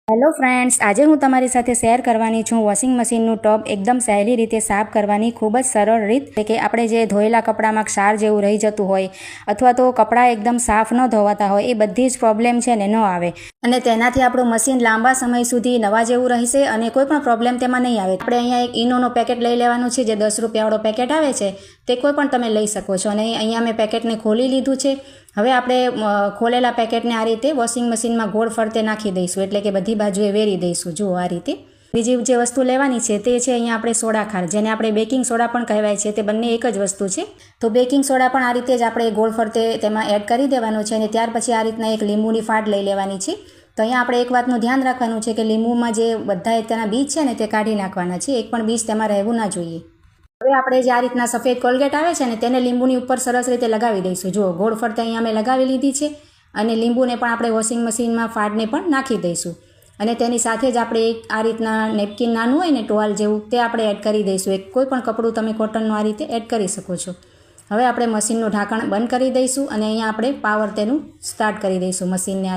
Hello friends, આજે હું તમારી સાથે શેર કરવાની છું વોશિંગ મશીનનું ટબ એકદમ સહેલી રીતે સાફ કરવાની ખૂબ જ સરળ રીત કે આપણે જે ધોયેલા કપડામાં ક્ષાર જેવું રહી જતું હોય અથવા તો કપડાં એકદમ સાફ ન ધોવાતા હોય એ બધી જ પ્રોબ્લેમ છે ને ન આવે અને તેનાથી આપણું મશીન લાંબા સમય સુધી નવા જેવું રહેશે અને કોઈ પણ પ્રોબ્લેમ તેમાં નહીં આવે. આપણે અહીંયા એક ઇનોનો પેકેટ લઈ લેવાનું છે, જે 10 રૂપિયાવાળો પેકેટ આવે છે તે કોઈ પણ તમે લઈ શકો છો. અને અહીંયા મેં પેકેટને ખોલી લીધું છે. હવે આપણે ખોલેલા પેકેટને આ રીતે વોશિંગ મશીનમાં ગોળ ફરતે નાખી દઈશું, એટલે કે બધી બાજુએ વેરી દઈશું. જુઓ આ રીતે. બીજી જે વસ્તુ લેવાની છે તે છે અહીંયા આપણે સોડા ખાંડ, જેને આપણે બેકિંગ સોડા પણ કહેવાય છે. તે બંને એક જ વસ્તુ છે. તો બેકિંગ સોડા પણ આ રીતે જ આપણે ગોળ ફરતે તેમાં એડ કરી દેવાનો છે અને ત્યાર પછી આ રીતના એક લીંબુની ફાડ લઈ લેવાની છે. તો અહીંયા આપણે એક વાતનું ધ્યાન રાખવાનું છે કે લીંબુમાં જે બધા તેના બીજ છે ને તે કાઢી નાખવાના છે. એક પણ બીજ તેમાં રહેવું ના જોઈએ. હવે આપણે જે આ રીતના સફેદ કોલગેટ આવે છે ને તેને લીંબુની ઉપર સરસ રીતે લગાવી દઈશું. જુઓ ગોળ ફરતે અહીંયા મેં લગાવી લીધી છે અને લીંબુને પણ આપણે વોશિંગ મશીનમાં ફાડને પણ નાખી દઈશું. અને તેની સાથે જ આપણે એક આ રીતના નેપકિન નાનું હોય ને ટોવાલ જેવું તે આપણે એડ કરી દઈશું. એક કોઈ પણ કપડું તમે કોટનનું આ રીતે એડ કરી શકો છો. હવે આપણે મશીનનું ઢાંકણ બંધ કરી દઈશું અને અહીંયા આપણે પાવર તેનું સ્ટાર્ટ કરી દઈશું મશીનને.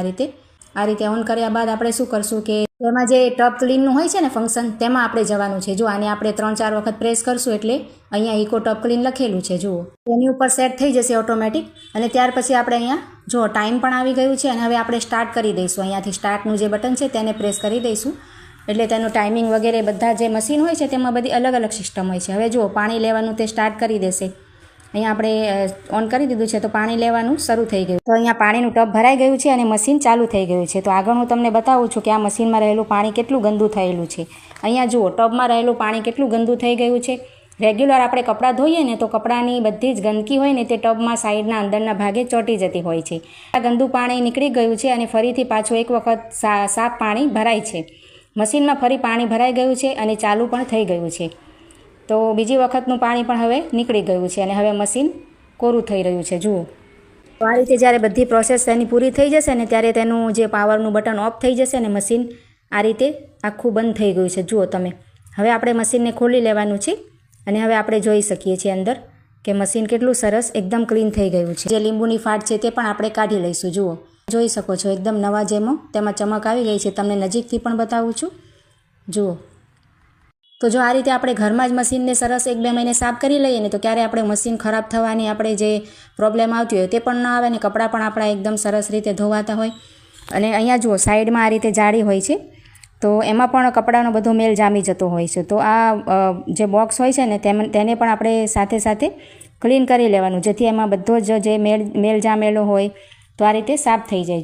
આ રીતે ઓન કર્યા બાદ આપણે શું કરશું કે તેમાં જે ટબ ક્લીનનું હોય છે ને ફંક્શન, તેમાં આપણે જવાનું છે. જો આને આપણે 3-4 વખત પ્રેસ કરશું એટલે અહીંયા ઇકો ટબ ક્લીન લખેલું છે. જુઓ તેની ઉપર સેટ થઈ જશે ઓટોમેટિક. અને ત્યાર પછી આપણે અહીંયા જો ટાઈમ પણ આવી ગયું છે અને હવે આપણે સ્ટાર્ટ કરી દઈશું. અહીંયાથી સ્ટાર્ટનું જે બટન છે તેને પ્રેસ કરી દઈશું એટલે તેનું ટાઈમિંગ વગેરે બધા જે મશીન હોય છે તેમાં બધી અલગ અલગ સિસ્ટમ હોય છે. હવે જુઓ પાણી લેવાનું તે સ્ટાર્ટ કરી દેશે. અહીંયા આપણે ઓન કરી દીધું છે તો પાણી લેવાનું શરૂ થઈ ગયું. તો અહીંયા પાણીનું ટબ ભરાઈ ગયું છે અને મશીન ચાલુ થઈ ગયું છે. તો આગળ હું તમને બતાવું છું કે આ મશીનમાં રહેલું પાણી કેટલું ગંદુ થયેલું છે. અહીંયા જુઓ ટબમાં રહેલું પાણી કેટલું ગંદુ થઈ ગયું છે. રેગ્યુલર આપણે કપડાં ધોઈએ ને તો કપડાની બધી જ ગંદકી હોય ને તે ટબમાં સાઈડના અંદરના ભાગે ચોંટી જતી હોય છે. આ ગંદુ પાણી નીકળી ગયું છે અને ફરીથી પાછું એક વખત સાફ પાણી ભરાય છે. મશીનમાં ફરી પાણી ભરાઈ ગયું છે અને ચાલુ પણ થઈ ગયું છે. તો બીજી વખતનું પાણી પણ હવે નીકળી ગયું છે અને હવે મશીન કોરું થઈ રહ્યું છે. જુઓ તો આ રીતે જ્યારે બધી પ્રોસેસ તેની પૂરી થઈ જશે ને ત્યારે તેનું જે પાવરનું બટન ઓફ થઈ જશે અને મશીન આ રીતે આખું બંધ થઈ ગયું છે. જુઓ તમે. હવે આપણે મશીનને ખોલી લેવાનું છે અને હવે આપણે જોઈ શકીએ છીએ અંદર કે મશીન કેટલું સરસ એકદમ ક્લીન થઈ ગયું છે. જે લીંબુની ફાટ છે તે પણ આપણે કાઢી લઈશું. જુઓ જોઈ શકો છો એકદમ નવા જેમો તેમાં ચમક આવી ગઈ છે. તમને નજીકથી પણ બતાવું છું. જુઓ તો જો આ રીતે આપણે ઘરમાં જ મશીનને સરસ 1-2 મહિને સાફ કરી લઈએ ને તો ક્યારે આપણે મશીન ખરાબ થવાની આપણે જે પ્રોબ્લેમ આવતી હોય તે પણ ન આવે ને કપડાં પણ આપણા એકદમ સરસ રીતે ધોવાતા હોય. અને અહીંયા જુઓ સાઈડમાં આ રીતે જાળી હોય છે તો એમાં પણ કપડાનો બધો મેલ જામી જતો હોય છે. તો આ જે બોક્સ હોય છે ને તેને પણ આપણે સાથે સાથે ક્લીન કરી લેવાનું, જેથી એમાં બધો જ જે મેલ જામેલો હોય તો આ રીતે સાફ થઈ જાય.